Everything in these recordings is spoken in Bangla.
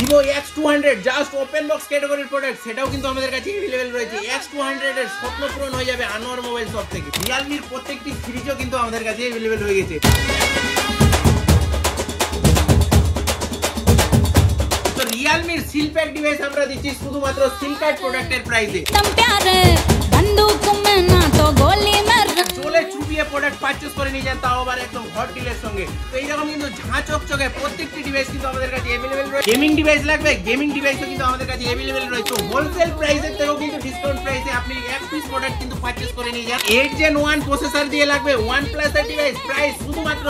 Vivo X200 just open box ক্যাটাগরির প্রোডাক্ট, সেটাও কিন্তু আমাদের কাছে अवेलेबल রয়েছে। X200 এর স্বপ্ন পূরণ হয়ে যাবে আনোয়ার মোবাইল শপ থেকে। রিয়েলমির প্রত্যেকটি সিরিজও কিন্তু আমাদের কাছে अवेलेबल হয়ে গেছে। তো রিয়েলমির সিল প্যাক ডিভাইস আমরা দিচ্ছি শুধুমাত্র সিল কার্ড প্রোডাক্টের প্রাইসে। চলে চুপিয়ে প্রোডাক্ট পারচেজ করে নিয়ে যান, তাও আবার একদম হট ডিলের সঙ্গে। তো এইরকম কিন্তু ঝাঁ চকচকে প্রত্যেকটি ডিভাইস কিন্তু আমাদের কাছে अवेलेबल রয়েছে। গেমিং ডিভাইস লাগবে, গেমিং ডিভাইসও কিন্তু আমাদের কাছে अवेलेबल রয়েছে। তো হোলসেল প্রাইসের থেকেও কিন্তু ডিসকাউন্ট প্রাইসে আপনি এক পিস প্রোডাক্ট কিন্তু পারচেজ করে নিয়ে যান। 8 Gen 1 প্রসেসর দিয়ে লাগবে OnePlus এর ডিভাইস, প্রাইস শুধুমাত্র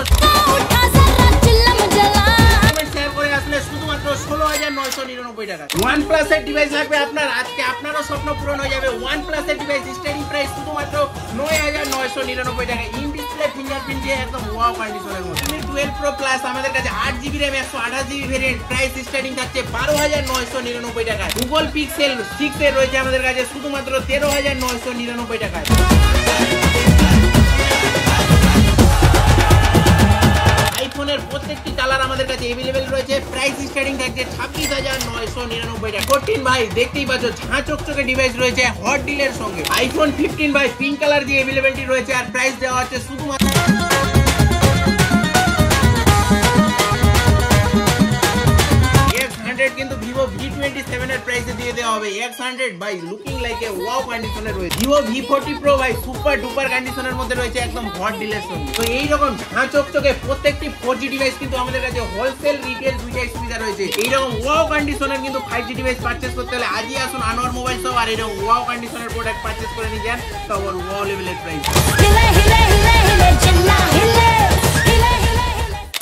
শেয়ার করে আসলে শুধুমাত্র 16,999 টাকা। OnePlus এর ডিভাইস লাগবে আপনার, আজকে আপনারও স্বপ্ন পূরণ হয়ে যাবে। OnePlus এর ডিভাইস স্টার্টিং প্রাইস শুধুমাত্র 9,999 টাকা। ইন ডিসপ্লে ফিঙ্গারপ্রিন্ট দিয়ে একদম ওয়াও কন্ডিশনের মধ্যে। 12 Pro Plus আমাদের কাছে 8GB RAM 128GB variant, price starting থাকছে 12,999 টাকা। Google Pixel 6 এর রয়েছে আমাদের কাছে শুধুমাত্র 13,999 টাকায়। আইফোনের প্রত্যেকটি কালার আমাদের কাছে अवेलेबल রয়েছে, প্রাইস স্টার্টিং থাকছে 26,999 টাকা। 14 ভাই দেখতেই পাচ্ছ ঝাঁ চকচকে ডিভাইস রয়েছে হট ডিলের সঙ্গে। আইফোন 15 ভাই পিঙ্ক কালার দিয়ে अवेलेबिलिटी রয়েছে, আর প্রাইস দেওয়া হচ্ছে শুধুমাত্র কিন্তু Vivo V27 এর প্রাইসে দিয়ে দেওয়া হবে। X100 ভাই লুকিং লাইক এ ওয়াও কন্ডিশনে রয়েছে। Vivo V40 Pro ভাই সুপার ডুপার কন্ডিশনের মধ্যে রয়েছে, একদম হট ডিলের সঙ্গে। তো এই রকম ঝাঁ চকচকে প্রত্যেকটি 4G ডিভাইস কিন্তু আমাদের কাছে হোলসেল রিটেল দুইটাই সুবিধা রয়েছে। এই রকম ওয়াও কন্ডিশনের কিন্তু 5G ডিভাইস পারচেজ করতে হলে আজই আসুন আনোয়ার মোবাইল শপ, আর এরকম ওয়াও কন্ডিশনের প্রোডাক্ট পারচেজ করে নিয়ে যান, তারপর ওয়াও লেভেলের প্রাইস।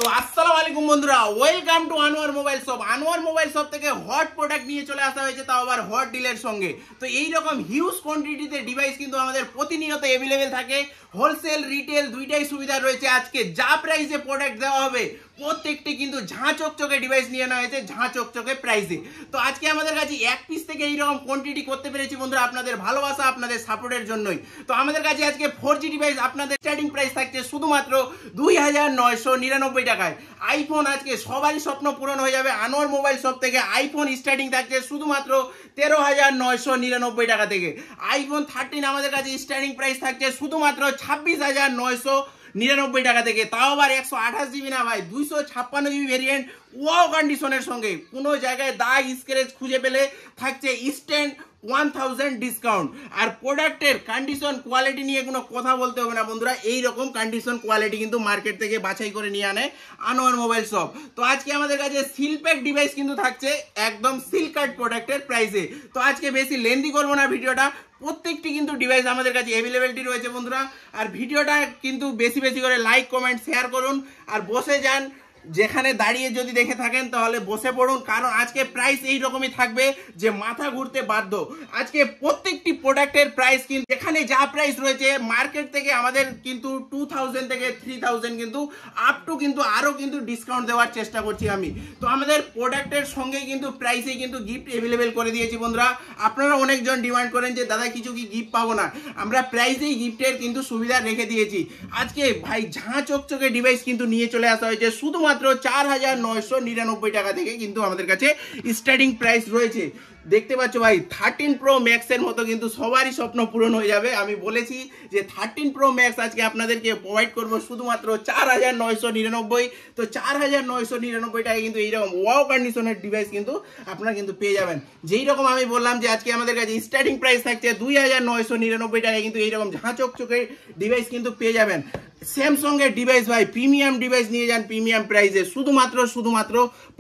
তো আসসালামু আলাইকুম বন্ধুরা, welcome to Anwar mobile shop. Anwar mobile shop থেকে হট প্রোডাক্ট নিয়ে চলে আসা হয়েছে, তাও আবার হট ডিলের সঙ্গে। তো এই রকম হিউজ কোয়ান্টিটিতে ডিভাইস কিন্তু আমাদের প্রতিনিয়ত अवेलेबल থাকে, হোলসেল রিটেল দুইটাই সুবিধা রয়েছে। আজকে যা প্রাইসে প্রোডাক্ট দেওয়া হবে প্রত্যেকটি কিন্তু ঝাঁ চকচকে ডিভাইস নিয়ে নেওয়া হয়েছে ঝাঁ চকচকে প্রাইসে। তো আজকে আমাদের কাছে এক পিস থেকে এইরকম কোয়ান্টিটি করতে পেরেছি বন্ধুরা আপনাদের ভালোবাসা, আপনাদের সাপোর্টের জন্যই। তো আমাদের কাছে আজকে 4G ডিভাইস আপনাদের স্টার্টিং প্রাইস থাকছে শুধুমাত্র 2,999 টাকায়। আইফোন আজকে সবারই স্বপ্ন পূরণ হয়ে যাবে আনোয়ার মোবাইল শপ থেকে। আইফোন স্টার্টিং থাকছে শুধুমাত্র 13,999 টাকা থেকে। আইফোন 13 আমাদের কাছে স্টার্টিং প্রাইস থাকছে শুধুমাত্র 26,999 টাকা থেকে, তাও আবার 128GB না ভাই, 256GB ভেরিয়েন্ট ওয়াও কন্ডিশনের সঙ্গে। কোনো জায়গায় দাগ স্ক্র্যাচ খুঁজে পেলে থাকছে ইনস্ট্যান্ট 1000 ডিসকাউন্ট। আর প্রোডাক্টের কন্ডিশন কোয়ালিটি নিয়ে কোনো কথা বলতে হবে না বন্ধুরা, এই রকম কন্ডিশন কোয়ালিটি কিন্তু মার্কেট থেকে বাছাই করে নিয়ে আনে আনোয়ার মোবাইল শপ। তো আজকে আমাদের কাছে সিল প্যাক ডিভাইস কিন্তু থাকছে একদম সিল কার্ড প্রোডাক্টের প্রাইসে। তো আজকে বেশি লেন্দি করবো না ভিডিওটা, প্রত্যেকটি কিন্তু ডিভাইস আমাদের কাছে अवेलेबिलिटी রয়েছে বন্ধুরা। আর ভিডিওটা কিন্তু বেশি বেশি করে লাইক কমেন্ট শেয়ার করুন, আর বসে যান, যেখানে দাঁড়িয়ে যদি দেখে থাকেন তাহলে বসে পড়ুন, কারণ আজকে প্রাইস এই রকমই থাকবে যে মাথা ঘুরতে বাধ্য। আজকে প্রত্যেকটি প্রোডাক্টের প্রাইস কিন্তু এখানে যা প্রাইস রয়েছে মার্কেট থেকে আমাদের কিন্তু 2000 থেকে 3000 কিন্তু আপ টু কিন্তু আরো কিন্তু ডিসকাউন্ট দেওয়ার চেষ্টা করছি আমি। তো আমাদের প্রোডাক্টের সঙ্গে কিন্তু প্রাইসে কিন্তু গিফট अवेलेबल করে দিয়েছি বন্ধুরা। আপনারা অনেকজন ডিমান্ড করেন যে দাদা কিছু কি গিফট পাবো না, আমরা প্রাইসেই গিফটের কিন্তু সুবিধা রেখে দিয়েছি। আজকে ভাই ঝাঁ চকচকে ডিভাইস কিন্তু নিয়ে চলে আসা হয়েছে শুধুমাত্র 4,999 টাকা থেকে কিন্তু আমাদের কাছে স্টার্টিং প্রাইস রয়েছে। দেখতে পাচ্ছ ভাই 13 Pro Max এর মতো কিন্তু সবারই স্বপ্ন পূরণ হয়ে যাবে। আমি বলেছি যে 13 Pro Max আজকে আপনাদেরকে প্রোভাইড করব শুধুমাত্র 4,999। তো 4,999 টাকায় কিন্তু এইরকম ওয়াও কন্ডিশনের ডিভাইস কিন্তু আপনারা কিন্তু পেয়ে যাবেন। যেই রকম আমি বললাম যে আজকে আমাদের কাছে স্টার্টিং প্রাইস থাকছে 2,999 টাকায় কিন্তু এইরকম ঝাঁ চকচকে ডিভাইস কিন্তু পেয়ে যাবেন। স্যামসাং এর ডিভাইস ভাই প্রিমিয়াম ডিভাইস নিয়ে যান প্রিমিয়াম প্রাইসে শুধুমাত্র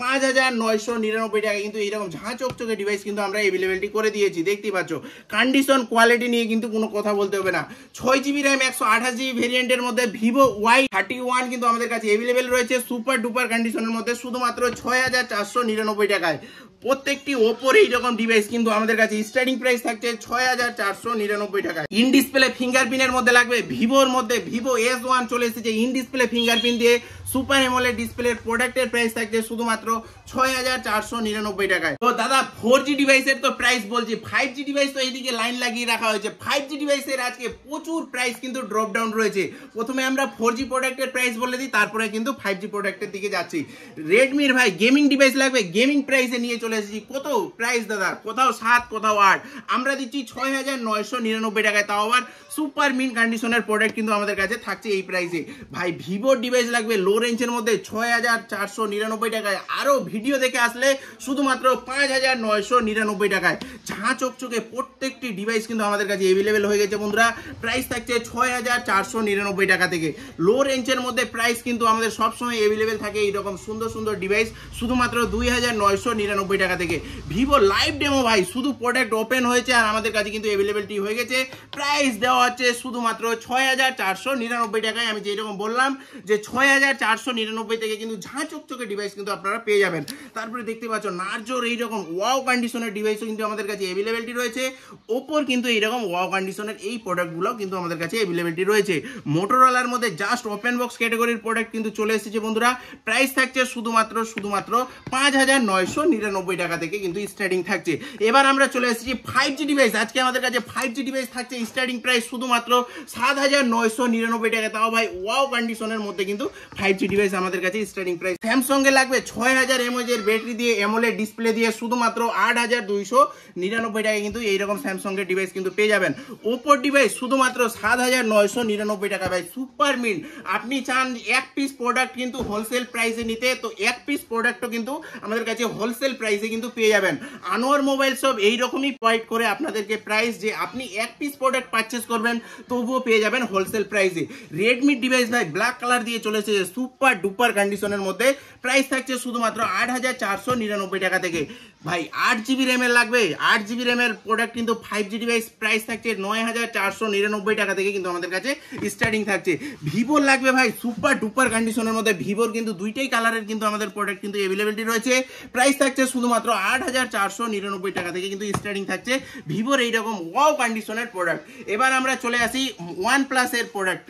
5,999 টাকা কিন্তু এইরকম ঝাঁ চকচকে ডিভাইস কিন্তু আমরা अवेलेबिलिटी করে দিয়েছি। দেখতেই পাচ্ছ কন্ডিশন কোয়ালিটি নিয়ে কিন্তু কোনো কথা বলতে হবে না। 6GB RAM 128GB ভেরিয়েন্টের মধ্যে Vivo Y31 কিন্তু আমাদের কাছে अवेलेबल রয়েছে সুপার ডুপার কন্ডিশনের মধ্যে শুধুমাত্র 6,499 টাকায়। প্রত্যেকটি ওপোর এইরকম ডিভাইস কিন্তু আমাদের কাছে স্টার্টিং প্রাইস থাকছে 6,499 টাকায়। ইন ডিসপ্লে ফিঙ্গারপ্রিন্টের মধ্যে লাগবে, ভিভোর মধ্যে Vivo S1 চলে এসেছে ইন ডিসপ্লে ফিঙ্গারপ্রিন্ট দিয়ে সুপার এমোলেড ডিসপ্লের প্রোডাক্টের প্রাইস থাকছে শুধুমাত্র 6499 টাকায়। তো দাদা 4G ডিভাইসের তো প্রাইস বলছি, 5G ডিভাইস তো এইদিকে লাইন লাগিয়ে রাখা হয়েছে। 5G ডিভাইসের আজকে প্রচুর প্রাইস কিন্তু ড্রপ ডাউন রয়েছে। প্রথমে আমরা 4G প্রোডাক্টের প্রাইস বলে দিই, তারপরে কিন্তু 5G প্রোডাক্টের দিকে যাচ্ছি। রেডমির ভাই গেমিং ডিভাইস লাগবে, গেমিং প্রাইসে নিয়ে চলে এসেছি। কত প্রাইস দাদা? কোথাও 7 কোথাও 8, আমরা দিচ্ছি 6999 টাকায়, তাও আবার সুপার মিন কন্ডিশনের প্রোডাক্ট কিন্তু আমাদের কাছে থাকছে এই প্রাইসে। ভাই ভিভোর ডিভাইস লাগবে লো রেঞ্জের মধ্যে 6499 টাকায়, আরও ভিডিও দেখে আসলে শুধুমাত্র 5999 টাকায়। ঝাঁ চকচকে প্রত্যেকটি ডিভাইস কিন্তু আমাদের কাছে অ্যাভেলেবেল হয়ে গেছে বন্ধুরা। প্রাইস থাকছে 6499 টাকা থেকে। লো রেঞ্জের মধ্যে প্রাইস কিন্তু আমাদের সবসময় অ্যাভেলেবেল থাকে এইরকম সুন্দর সুন্দর ডিভাইস শুধুমাত্র 2999 টাকা থেকে। ভিভো লাইভ ডেমো ভাই শুধু প্রোডাক্ট ওপেন হয়েছে আর আমাদের কাছে কিন্তু অ্যাভেলেবিলিটি হয়ে গেছে। প্রাইস দেওয়া হচ্ছে শুধুমাত্র 6499 টাকায়। আমি যেরকম বললাম যে 6499 থেকে কিন্তু ঝাঁ চকচকে ডিভাইস কিন্তু আপনারা পেয়ে যাবেন। তারপরে দেখতে পাচ্ছ নার্জোর এইরকম ওয়াও কন্ডিশনের ডিভাইসও কিন্তু আমাদের কাছে অ্যাভেলেবিলিটি রয়েছে। ওপোর কিন্তু এইরকম ওয়াও কন্ডিশনের এই প্রোডাক্টগুলো কিন্তু আমাদের কাছে অ্যাভেলেবিলিটি রয়েছে। মোটোরোলার মধ্যে জাস্ট ওপেন বক্স ক্যাটাগরির প্রোডাক্ট কিন্তু চলে এসেছে বন্ধুরা। প্রাইস থাকছে শুধুমাত্র 5999 টাকা থেকে কিন্তু স্টার্টিং থাকছে। এবার আমরা চলে এসেছি 5G ডিভাইস। আজকে আমাদের কাছে 5G ডিভাইস থাকছে স্টার্টিং প্রাইস শুধুমাত্র 7999 টাকা, তাও ভাই ওয়াও কন্ডিশনের মধ্যে কিন্তু 5G ডিভাইস আমাদের কাছে স্টার্টিং প্রাইস। স্যামসাং এর লাগবে 6000 mAh এর ব্যাটারি দিয়ে এমোলেড ডিসপ্লে দিয়ে শুধুমাত্র 8299 টাকায় কিন্তু এইরকম স্যামসাং এর ডিভাইস কিন্তু পেয়ে যাবেন। ওপোর ডিভাইস শুধুমাত্র 7999 টাকা ভাই সুপার মিন। আপনি চান এক পিস প্রোডাক্ট কিন্তু হোলসেল প্রাইসে নিতে, তো এক পিস প্রোডাক্টও কিন্তু আমাদের কাছে হোলসেল প্রাইসে কিন্তু পেয়ে যাবেন। আনোয়ার মোবাইল সব এইরকমই প্রোভাইড করে আপনাদেরকে প্রাইস, যে আপনি এক পিস প্রোডাক্ট পারচেস করবেন তবুও পেয়ে যাবেন হোলসেল প্রাইসে। রেডমি ডিভাইস ভাই ব্ল্যাক কালার দিয়ে চলেছে সুপার ডুপার কন্ডিশনের মধ্যে। প্রাইস থাকছে শুধুমাত্র 8499 টাকা থেকে। ভাই 8GB র্যাম এর লাগবে, 8GB র্যাম এর প্রোডাক্ট কিন্তু 5G ডিভাইস প্রাইস থাকছে 9499 টাকা থেকে কিন্তু আমাদের কাছে স্টার্টিং থাকছে। ভিভোর লাগবে ভাই সুপার ডুপার কন্ডিশনের মধ্যে, ভিভোর কিন্তু দুইটাই কালারের কিন্তু আমাদের প্রোডাক্ট কিন্তু অ্যাভেলেবিলিটি রয়েছে। প্রাইস থাকছে শুধুমাত্র 8499 টাকা থেকে কিন্তু স্টার্টিং থাকছে ভিভোর এইরকম ওয়াও কন্ডিশনের প্রোডাক্ট। এবার আমরা চলে আসি OnePlus এর প্রোডাক্ট।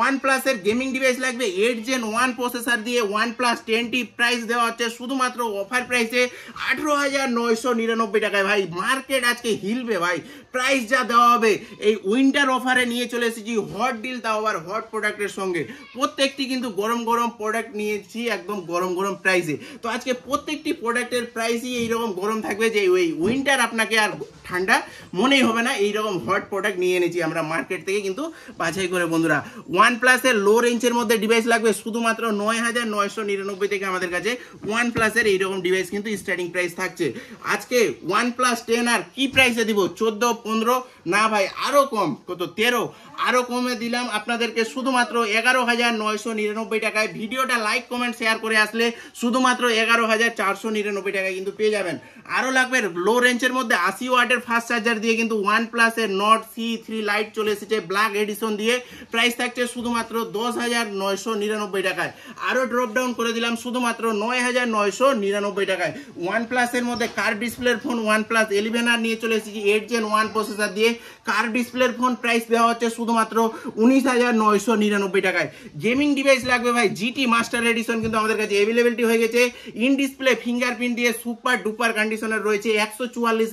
OnePlus এর গেমিং ডিভাইস লাগবে 8 Gen 1 প্রসেসর দিয়ে OnePlus 10T। প্রাইস দেওয়া হচ্ছে শুধুমাত্র অফার প্রাইসে 18999 টাকায়। ভাই মার্কেট আজকে হিলবে ভাই, প্রাইস যা দেওয়া হবে এই উইন্টার অফারে নিয়ে চলে এসেছি হট ডিল, তাও আবার হট প্রোডাক্টের সঙ্গে। প্রত্যেকটি কিন্তু গরম গরম প্রোডাক্ট নিয়েছি একদম গরম গরম প্রাইসে। তো আজকে প্রত্যেকটি প্রোডাক্টের প্রাইসই এইরকম গরম থাকবে যে ওই উইন্টার আপনাকে আর ঠান্ডা মনেই হবে না। এইরকম হট প্রোডাক্ট নিয়ে এনেছি আমরা মার্কেট থেকে কিন্তু বাছাই করে বন্ধুরা। OnePlus এর লো রেঞ্জের মধ্যে ডিভাইস লাগবে শুধুমাত্র 9999 থেকে আমাদের কাছে OnePlus এর এইরকম ডিভাইস কিন্তু স্টার্টিং প্রাইস থাকছে। আজকে OnePlus 10 আর কি প্রাইসে দিব? 14, 15 না ভাই আরো কম, কত 13, আরো কমে দিলাম আপনাদেরকে শুধুমাত্র 11999 টাকায়। ভিডিওটা লাইক কমেন্ট শেয়ার করে আসলে শুধুমাত্র 11499 টাকায় কিন্তু পেয়ে যাবেন। আরো লাগবে লো রেঞ্জের মধ্যে 80 ওয়াটের ফাস্ট চার্জার দিয়ে কিন্তু OnePlus এর Nord C3 লাইট চলে এসেছে ব্ল্যাক এডিশন দিয়ে। প্রাইস থাকছে শুধুমাত্র 10999 টাকায়। আরো ড্রপ ডাউন করে দিলাম শুধুমাত্র 9999 টাকায়। OnePlus এর মধ্যে কার ডিসপ্লের ফোন OnePlus 11R নিয়ে চলে এসেছি 8 Gen 1 প্রসেসর দিয়ে। কার ডিসপ্লের ফোন প্রাইস দেওয়া হচ্ছে শুধুমাত্র 19999 টাকায়। গেমিং ডিভাইস লাগবে ভাই GT মাস্টার এডিশন কিন্তু আমাদের কাছে অ্যাভেলেবিলিটি হয়ে গেছে। ইন ডিসপ্লে ফিঙ্গারপ্রিন্ট দিয়ে সুপার ডুপার কন্ডিশনের রয়েছে, 144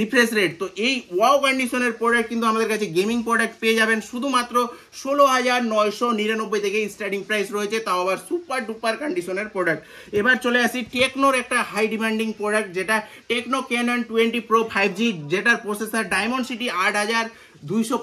রিফ্রেশ রেট। তো এই ওয়াও কন্ডিশনের প্রোডাক্ট কিন্তু আমাদের কাছে গেমিং প্রোডাক্ট পেয়ে যাবেন শুধুমাত্র 16999 থেকে স্টার্টিং প্রাইস রয়েছে, তাও আবার সুপার ডুপার কন্ডিশনের প্রোডাক্ট। এবার চলে আসি টেকনোর একটা হাই ডিমান্ডিং প্রোডাক্ট, যেটা টেকনো ক্যানন 20 Pro 5G, যেটার প্রসেসর ডায়মন্ডসিটি 8200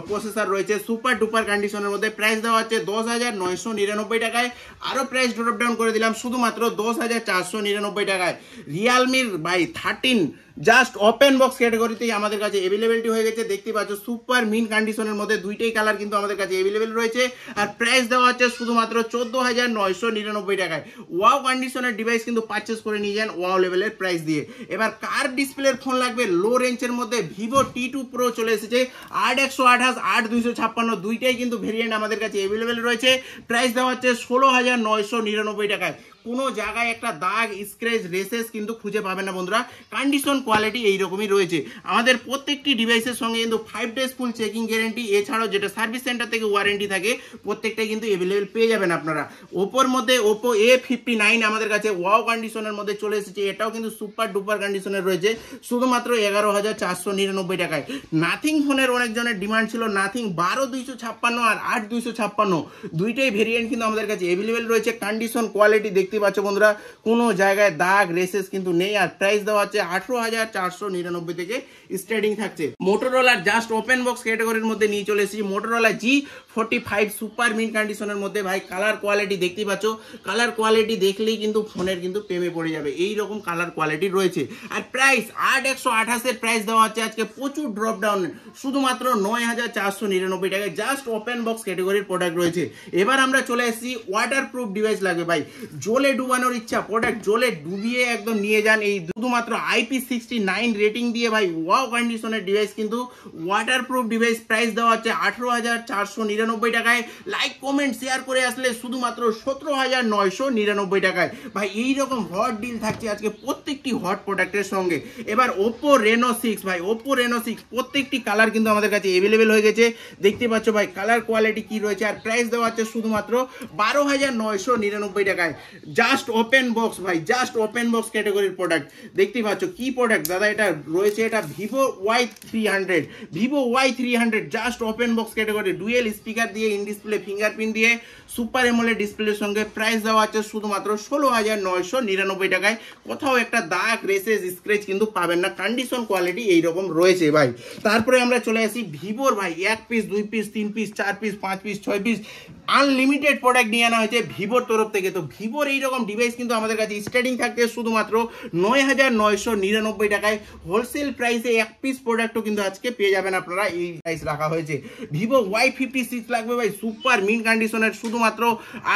প্রসেসর রয়েছে সুপার ডুপার কন্ডিশনের মধ্যে। প্রাইস দেওয়া হচ্ছে 10999 টাকায়। আরো প্রাইস ড্রপ ডাউন করে দিলাম শুধুমাত্র 10499 টাকায়। রিয়ালমির ভাই 13 জাস্ট ওপেন বক্স ক্যাটাগরিতেই আমাদের কাছে অ্যাভেলেবিলিটি হয়ে গেছে। দেখতে পাচ্ছ সুপার মিন কন্ডিশনের মধ্যে দুইটাই কালার কিন্তু আমাদের কাছে অ্যাভেলেবেল রয়েছে। আর প্রাইস দেওয়া হচ্ছে শুধুমাত্র 14999 টাকায়। ওয়াও কন্ডিশনের ডিভাইস কিন্তু পারচেস করে নিয়ে যান ওয়াও লেভেলের প্রাইস দিয়ে। এবার কার ডিসপ্লের ফোন লাগবে লো রেঞ্জের মধ্যে Vivo T2 Pro চলে এসেছে 8128, 8256 দুইটাই কিন্তু ভেরিয়েন্ট আমাদের কাছে অ্যাভেলেবেল রয়েছে। প্রাইস দেওয়া হচ্ছে 16999 টাকায়। কোনো জায়গায় একটা দাগ স্ক্র্যাচ রেসেস কিন্তু খুঁজে পাবেন না বন্ধুরা। কন্ডিশন কোয়ালিটি এইরকমই রয়েছে। আমাদের প্রত্যেকটি ডিভাইসের সঙ্গে কিন্তু 5 ডেজ ফুল চেকিং গ্যারেন্টি, এছাড়াও যেটা সার্ভিস সেন্টার থেকে ওয়ারেন্টি থাকে প্রত্যেকটাই কিন্তু অ্যাভেলেবেল পেয়ে যাবেন আপনারা। ওপোর মধ্যে ওপো A59 আমাদের কাছে ওয়াও কন্ডিশনের মধ্যে চলে এসেছে। এটাও কিন্তু সুপার ডুপার কন্ডিশনের রয়েছে শুধুমাত্র 11,499 টাকায়। নাথিং ফোনের অনেকজনের ডিমান্ড ছিল, নাথিং 12,256 আর 8,256 দুইটাই ভেরিয়েন্ট কিন্তু আমাদের কাছে অ্যাভেলেবেল রয়েছে। কন্ডিশন কোয়ালিটি দেখতে পাচ্ছ বন্ধুরা, কোনো জায়গায় দাগ রেসেস কিন্তু নেই। আর প্রাইস দেওয়া হচ্ছে 18,499 থেকে স্টার্টিং থাকছে। মোটরোলার জাস্ট ওপেন বক্স ক্যাটাগরির মধ্যে নিয়ে চলে এসেছি মোটরোলা G45 সুপার মিন্ট কন্ডিশনের মধ্যে। ভাই কালার কোয়ালিটি দেখতে পাচ্ছ, কালার কোয়ালিটি দেখলেই কিন্তু ফোনের কিন্তু প্রেমে পড়ে যাবে, এই রকম কালার কোয়ালিটি রয়েছে। আর প্রাইস 8,128 এর প্রাইস দেওয়া হচ্ছে আজকে প্রচুর ড্রপ ডাউন, শুধুমাত্র 9,499 টাকায় জাস্ট ওপেন বক্স ক্যাটাগরির প্রোডাক্ট রয়েছে। এবার আমরা চলে এসেছি ওয়াটার প্রুফ ডিভাইস লাগবে ভাই, জলে ডুবানোর ইচ্ছা, প্রোডাক্ট জলে ডুবিয়ে একদম নিয়ে যান, এই শুধুমাত্র IP69 রেটিং দিয়ে ভাই ওয়াও কন্ডিশনের ডিভাইস কিন্তু ওয়াটার প্রুফ ডিভাইস। প্রাইস দেওয়া হচ্ছে 18,499 টাকায়। লাইক কমেন্ট শেয়ার করে আসলে শুধুমাত্র 17,999 টাকায়। ভাই এইরকম হট ডিল থাকছে আজকে প্রত্যেকটি হট প্রোডাক্টের সঙ্গে। এবার ওপো রেনো 6 ভাই, ওপো রেনো 6 প্রত্যেকটি কালার কিন্তু আমাদের কাছে অ্যাভেলেবেল হয়ে গেছে, দেখতে পাচ্ছ ভাই কালার কোয়ালিটি কি রয়েছে। আর প্রাইস দেওয়া হচ্ছে শুধুমাত্র 12,999 টাকায় জাস্ট ওপেন বক্স ভাই, জাস্ট ওপেন বক্স ক্যাটাগরির প্রোডাক্ট। দেখতে পাচ্ছ কি প্রোডাক্ট দাদা এটা রয়েছে, এটা Vivo Y300, Vivo Y300 just open box category, dual speaker দিয়ে ইন ডিসপ্লে ফিঙ্গারপ্রিন্ট দিয়ে সুপার এমোলেড ডিসপ্লের সঙ্গে। প্রাইস দেওয়া আছে শুধুমাত্র 16,999 টাকায়। কোথাও একটা দাগ রেসেস স্ক্র্যাচ কিন্তু পাবেন না, কন্ডিশন কোয়ালিটি এইরকম রয়েছে ভাই। তারপরে আমরা চলে আসি ভিভোর ভাই 1 piece 2 piece 3 piece 4 piece 5 piece 6 piece unlimited product নিয়ে আনা হয়েছে ভিভোর তরফ থেকে। তো ভিভোর এইরকম ডিভাইস কিন্তু আমাদের কাছে স্টার্টিং থাকছে শুধুমাত্র 9,999 টাকায়। হোলসেল প্রাইসে 1 পিস প্রোডাক্টও কিন্তু আজকে পেয়ে যাবেন আপনারা, এই প্রাইস রাখা হয়েছে। ভিভো Y56 লাগবে ভাই সুপার মিন্ট কন্ডিশনের, শুধুমাত্র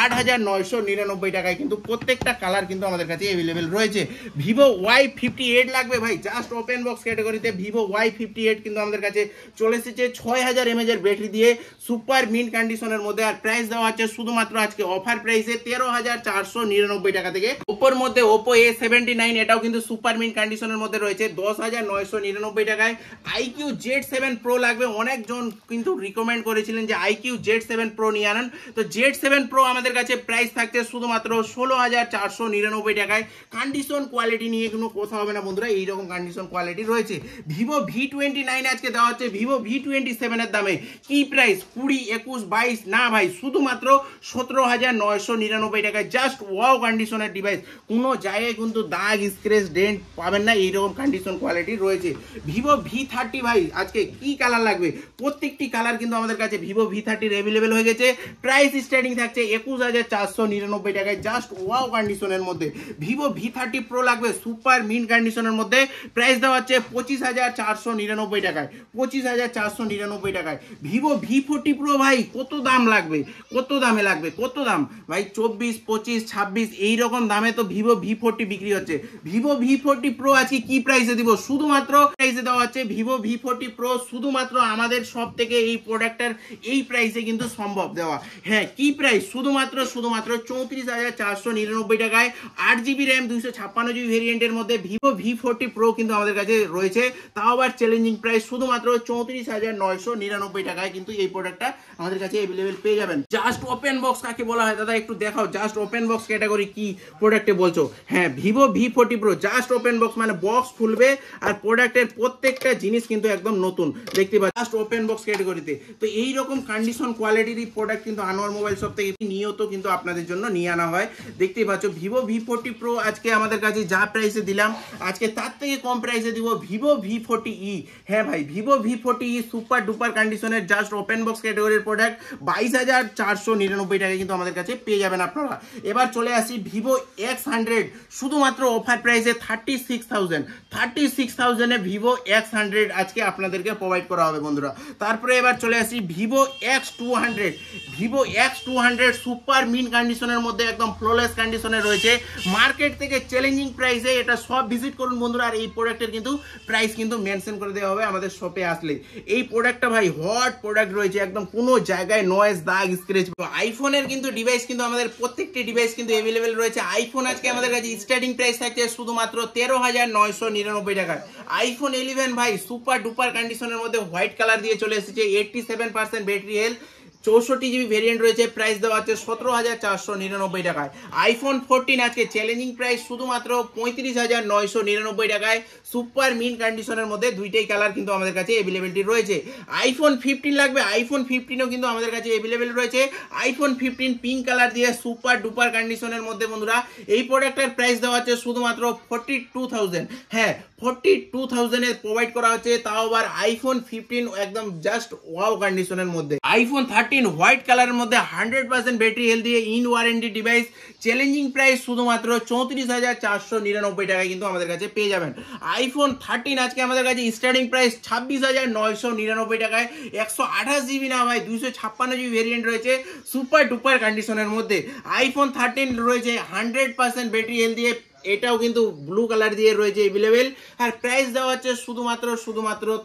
8,999 টাকায় কিন্তু প্রত্যেকটা কালার কিন্তু আমাদের কাছে অ্যাভেলেবেল রয়েছে। ভিভো Y58 লাগবে ভাই জাস্ট ওপেন বক্স ক্যাটাগরিতে, ভিভো Y58 কিন্তু আমাদের কাছে চলে এসেছে 6000 mAh এর ব্যাটারি দিয়ে সুপার মিন্ট কন্ডিশনের মধ্যে। আর প্রাইস দেওয়া হচ্ছে শুধুমাত্র আজকে অফার প্রাইসে 13,499 টাকা থেকে। ওপোর মধ্যে ওপো A79 এটাও কিন্তু সুপার মিন্ট কন্ডিশনের মধ্যে রয়েছে 10,999 টাকায়। IQ Z7 Pro লাগবে, অনেকজন কিন্তু রিকমেন্ড করেছিলেন যে IQ Z7 Pro নিয়ে আনান, তো Z7 Pro আমাদের কাছে প্রাইস থাকছে শুধুমাত্র 16,499 টাকায়। কন্ডিশন কোয়ালিটি নিয়ে কোনো কথা হবে না বন্ধুরা, এইরকম কন্ডিশন কোয়ালিটি রয়েছে। ভিভো V29 আজকে দেওয়া হচ্ছে ভিভো V27 এর দামে। কি প্রাইস 20, 21, 22 না ভাই, শুধুমাত্র 17,999 টাকায় জাস্ট ওয়াও কন্ডিশনের ডিভাইস। কোনো জায়গায় কিন্তু দাগ স্ক্র্যাচ ডেন্ট পাবেন না, এইরকম কন্ডিশন কোয়ালিটি রয়েছে। ভিভো V30 ভাই আজকে কি কালার লাগবে, প্রত্যেকটি কালার কিন্তু আমাদের কাছে ভিভো V30 অ্যাভেলেবেল হয়ে গেছে। প্রাইস স্টার্টিং থাকছে 21,499 টাকায় জাস্ট ওয়াও কন্ডিশনের মধ্যে। ভিভো V30 Pro লাগবে সুপার মিন্ট কন্ডিশনের মধ্যে, প্রাইস দেওয়া হচ্ছে 25,499 টাকায়, 25,499 টাকায়। ভিভো V40 Pro ভাই কত দাম লাগবে, কত দামে লাগবে, কত দাম ভাই 24, 25, 26 এইরকম দামে তো ভিভো V40 বিক্রি হচ্ছে। ভিভো V40 Pro আজকে কি প্রাইসে দিব, শুধুমাত্র প্রাইসে দেওয়া হচ্ছে ভিভো V40 Pro শুধুমাত্র আমাদের সব থেকে এই প্রোডাক্টটার এই প্রাইসে কিন্তু সম্ভব দেওয়া। হ্যাঁ কি প্রাইস, শুধুমাত্র 34,499 টাকায় 8GB RAM 256GB ভেরিয়েন্টের মধ্যে ভিভো V40 Pro কিন্তু আমাদের কাছে রয়েছে, তাও আবার চ্যালেঞ্জিং প্রাইস শুধুমাত্র 34,999 টাকায় কিন্তু এই প্রোডাক্টটা আমাদের কাছে অ্যাভেলেবেল পেয়ে যাবেন। জাস্ট ওপেন বক্স কাকে বলা হয় দাদা একটু দেখাও, জাস্ট ওপেন বক্স ক্যাটাগরি কি প্রোডাক্টে বলছো? হ্যাঁ Vivo V40 Pro just open box মানে বক্স খুলবে আর প্রোডাক্টের প্রত্যেকটা জিনিস কিন্তু একদম নতুন দেখতে পাচ্ছেন জাস্ট ওপেন বক্স ক্যাটাগরিতে। তো এই রকম কন্ডিশন কোয়ালিটির প্রোডাক্ট কিন্তু আনোয়ার মোবাইল শপ থেকে নিয়ত কিন্তু আপনাদের জন্য নিয়ে আনা হয়। দেখতেই পাচ্ছ ভিভো V40 Pro আজকে আমাদের কাছে যা প্রাইসে দিলাম আজকে তার থেকে কম প্রাইসে দিব ভিভো V40e। হ্যাঁ ভাই ভিভো V40e সুপার ডুপার কন্ডিশনের জাস্ট ওপেন বক্স ক্যাটাগরির প্রোডাক্ট 22,499 টাকায় কিন্তু আমাদের কাছে পেয়ে যাবেন আপনারা। এবার চলে আসি ভিভো X100 শুধুমাত্র অফার প্রাইসে 36,000 এ ভিভো X100 আজকে আপনাদেরকে প্রোভাইড করা হবে বন্ধুরা। তারপরে এবার চলে আসি Vivo X200, Vivo X200 super mint কন্ডিশনের মধ্যে একদম ফ্ললেস কন্ডিশনে রয়েছে, মার্কেট থেকে চ্যালেঞ্জিং প্রাইসে। এটা সব ভিজিট করুন বন্ধুরা, আর এই প্রোডাক্টের কিন্তু প্রাইস কিন্তু মেনশন করে দেওয়া হবে আমাদের শপে আসলে। এই প্রোডাক্টটা ভাই হট প্রোডাক্ট রয়েছে, একদম কোনো জায়গায় নয়েজ দাগ স্ক্র্যাচ। আইফোনের কিন্তু ডিভাইস কিন্তু আমাদের প্রত্যেকটি ডিভাইস কিন্তু अवेलेबल রয়েছে। আইফোন আজকে আমাদের কাছে স্টার্টিং প্রাইস থাকছে শুধুমাত্র 13,999 টাকায়। আইফোন 11 ভাই সুপার ডুপার কন্ডিশনের মধ্যে হোয়াইট কালার দিয়ে চলে এসেছে, 87% ব্যাটারি হেলথ, 64 জিবি ভেরিয়েন্ট রয়েছে, প্রাইস দেওয়া হচ্ছে 17,499 টাকায়। আইফোন 14 আজকে চ্যালেঞ্জিং প্রাইস শুধুমাত্র 35,999 টাকায়, সুপার মিন কন্ডিশনের মধ্যে দুইটাই কালার কিন্তু আমাদের কাছে अवेलेबिलिटी রয়েছে। আইফোন 15 লাগবে, আইফোন 15ও কিন্তু আমাদের কাছে अवेलेबल রয়েছে। আইফোন 15 পিঙ্ক কালার দিয়ে সুপার ডুপার কন্ডিশনের মধ্যে বন্ধুরা এই প্রোডাক্টের প্রাইস দেওয়া হচ্ছে শুধুমাত্র 42,000। হ্যাঁ 42,000 এ প্রোভাইড করা হচ্ছে, তাও আবার আইফোন 15 একদম জাস্ট ওয়াও কন্ডিশনের মধ্যে। আইফোন 13 হোয়াইট কালারের মধ্যে 100% ব্যাটারি হেলথ দিয়ে in warranty device, challenging price শুধুমাত্র 34,499 টাকায় কিন্তু আমাদের কাছে পেয়ে যাবেন। আইফোন 13 আজকে আমাদের কাছে স্টার্টিং প্রাইস 26,999 টাকায়, 128 জিবি না ভাই 256 জিবি ভেরিয়েন্ট রয়েছে, সুপার ডুপার কন্ডিশনের মধ্যে। আইফোন 13 রয়েছে 100% ব্যাটারি হেলথ দিয়ে, এটাও কিন্তু ব্লু কালার দিয়ে রয়েছে अवेलेबल, আর প্রাইস দেওয়া হচ্ছে শুধুমাত্র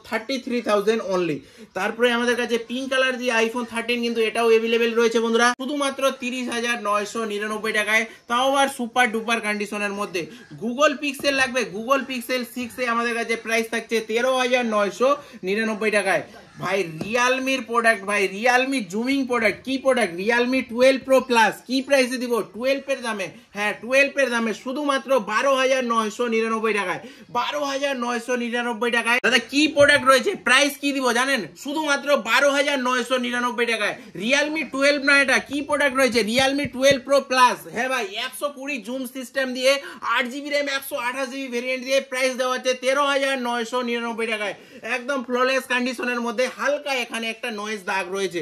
33,000 অনলি। তারপরে আমাদের কাছে পিঙ্ক কালার দিয়ে আইফোন 13 কিন্তু এটাও अवेलेबल রয়েছে বন্ধুরা শুধুমাত্র 30,999 টাকায়, তাও আবার সুপার ডুপার কন্ডিশনের মধ্যে। গুগল পিক্সেল লাগবে, গুগল পিক্সেল 6 এ আমাদের কাছে প্রাইস থাকছে 13,999 টাকায়। ভাই রিয়ালমির প্রোডাক্ট, ভাই রিয়ালমি জুমিং প্রোডাক্ট, কি প্রোডাক্ট রিয়ালমি 12 প্রো প্লাস, কি প্রাইসে দিব 12 এর দামে, হ্যাঁ 12 এর দামে শুধুমাত্র 12,999 টাকায়, 12,999 টাকায়। দাদা কি প্রোডাক্ট রয়েছে, প্রাইস কি দিব জানেন, শুধুমাত্র 12,999 টাকায়। রিয়ালমি 12 না, এটা কি প্রোডাক্ট রয়েছে রিয়ালমি 12 প্রো প্লাস, হ্যাঁ ভাই 120 জুম সিস্টেম দিয়ে 8 জিবি র্যাম 128 জিবি ভেরিয়েন্ট দিয়ে প্রাইস দেওয়া হচ্ছে 13,999 টাকায়, একদম ফ্ললেস কন্ডিশনের মধ্যে। হালকা এখানে একটা নয়েজ দাগ রয়েছে।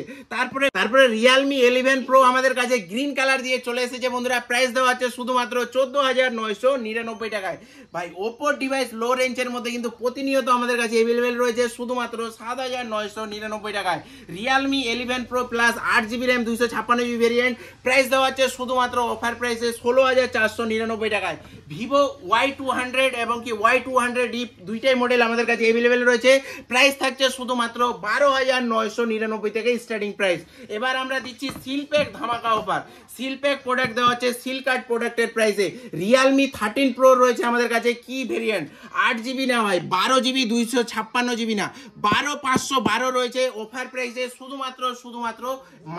তারপরে রিয়ালমি 11 প্রো আমাদের কাছে গ্রিন কালার দিয়ে চলে এসেছে বন্ধুরা, প্রাইস দেওয়া হচ্ছে শুধুমাত্র 14,999 টাকায়। ভাই ওপো ডিভাইস লো রেঞ্জের মধ্যে কিন্তু প্রতিনিয়ত আমাদের কাছে अवेलेबल রয়েছে শুধুমাত্র 7,999 টাকায়। Realme 11 pro plus 8 GB RAM 256 GB variant, price দেওয়া হচ্ছে শুধুমাত্র অফার প্রাইসে 16,499 টাকায়। ভিভো Y200 এবং কি Y200e দুইটাই মডেল আমাদের কাছে अवेलेबल রয়েছে, প্রাইস থাকছে শুধুমাত্র 12,999 থেকে স্টার্টিং প্রাইস। এবার আমরা দিচ্ছি সিলপ্যাক ধামাকা অফার, সিলপ্যাক প্রোডাক্ট দেওয়া হচ্ছে সিল কার্ড প্রোডাক্টের প্রাইসে। রিয়ালমি 13 প্রো রয়েছে আমাদের কাছে, কি ভেরিয়েন্ট 8 জিবি না ভাই 12 জিবি 256 জিবি না 12,512 রয়েছে অফার প্রাইসে, শুধুমাত্র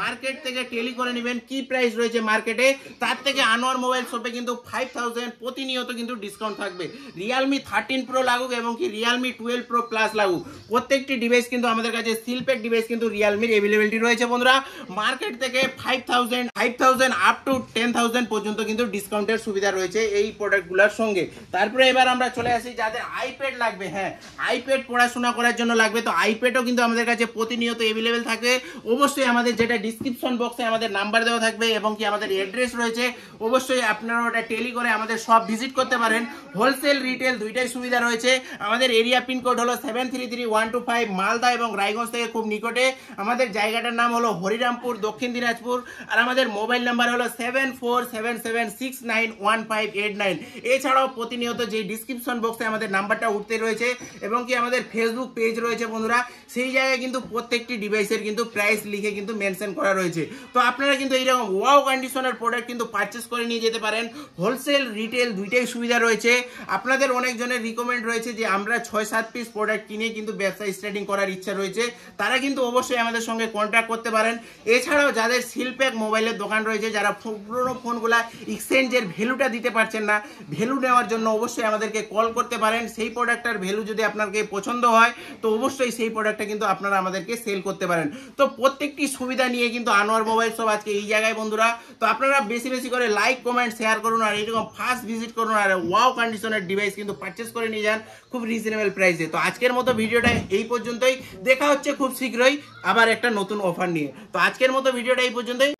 মার্কেট থেকে টেলি করে নেবেন। কি প্রাইস রয়েছে মার্কেটে, তার থেকে আনোয়ার মোবাইল শপে কিন্তু 5,000 প্রতিনিয়ত কিন্তু ডিসকাউন্ট থাকবে। রিয়ালমি 13 প্রো লাগুক এবং কি রিয়ালমি 12 প্রো প্লাস লাগুক, প্রত্যেকটি ডিভাইস কিন্তু আমাদের কাছে সিলপ্যাক ডিভাইস কিন্তু রিয়ালমির अवेलेबिलिटी রয়েছে বন্ধুরা। মার্কেট থেকে 5,000 আপ টু 10,000 পর্যন্ত কিন্তু ডিসকাউন্টের সুবিধা রয়েছে এই প্রোডাক্টগুলোর সঙ্গে। তারপরে এবার আমরা চলে আসি যাদের আইপ্যাড লাগবে, হ্যাঁ আইপ্যাড পড়াশোনা করার জন্য লাগবে, তো আইপ্যাডও কিন্তু আমাদের কাছে প্রতিনিয়ত अवेलेबल থাকে। অবশ্যই আমাদের যেটা ডিসক্রিপশন বক্সে আমাদের নাম্বার দেওয়া থাকবে এবং কি আমাদের অ্যাড্রেস রয়েছে, অবশ্যই আপনারা ওটা টেলি করে আমাদের সব ভিজিট করতে পারেন। হোলসেল রিটেল দুইটাই সুবিধা রয়েছে। আমাদের এরিয়া পিনকোড হলো 733125, মালদা এবং রায়গঞ্জ থেকে খুব নিকটে। আমাদের জায়গাটার নাম হলো হরিরামপুর, দক্ষিণ দিনাজপুর, আর আমাদের মোবাইল নাম্বার হলো 7477691589। এছাড়াও প্রতিনিয়ত যে ডিসক্রিপশন বক্সে আমাদের নাম্বারটা উঠতে রয়েছে এবং কি আমাদের ফেসবুক পেজ রয়েছে বন্ধুরা, সেই জায়গায় কিন্তু প্রত্যেকটি ডিভাইসের কিন্তু প্রাইস লিখে কিন্তু মেনশন করা রয়েছে। তো আপনারা কিন্তু এইরকম ওয়াও কন্ডিশনের প্রোডাক্ট কিন্তু পারচেস করে নিয়ে যেতে পারেন। হোলসেল রিটেল দুইটাই সুবিধা রয়েছে। আপনাদের অনেকজনের রিকমেন্ড রয়েছে যে আমরা 6-7 পিস প্রোডাক্ট কিনে কিন্তু ব্যবসা স্টার্টিং করার ইচ্ছা রয়েছে, তারা কিন্তু অবশ্যই আমাদের সঙ্গে কন্ট্যাক্ট করতে পারেন। এছাড়াও যাদের সিলপ্যাক মোবাইলের দোকান রয়েছে, যারা পুরনো ফোনগুলা এক্সচেঞ্জের ভ্যালুটা দিতে পারছেন না, ভ্যালু নেওয়ার জন্য অবশ্যই আমাদেরকে কল করতে পারেন। সেই প্রোডাক্টটার ভ্যালু যদি আপনাকে পছন্দ হয় তো অবশ্যই সেই প্রোডাক্টটা কিন্তু আপনারা আমাদেরকে সেল করতে পারেন। তো প্রত্যেকটি সুবিধা নিয়ে কিন্তু আনোয়ার মোবাইল শপ আজকে এই জায়গায় বন্ধুরা। তো আপনারা বেশি বেশি করে লাইক কমেন্ট শেয়ার করুন আর এরকম ফার্স্ট ভিজিট করুন আর ওয়াও কন্ডিশনের ডিভাইস কিন্তু পারচেস করে নিয়ে যান খুব রিজনেবল প্রাইসে। তো আজকের মতো ভিডিওটা এই পর্যন্তই, দেখা হচ্ছে খুব শীঘ্রই আবার একটা নতুন অফার নিয়ে। তো আজকের মতো ভিডিওটা এই পর্যন্তই।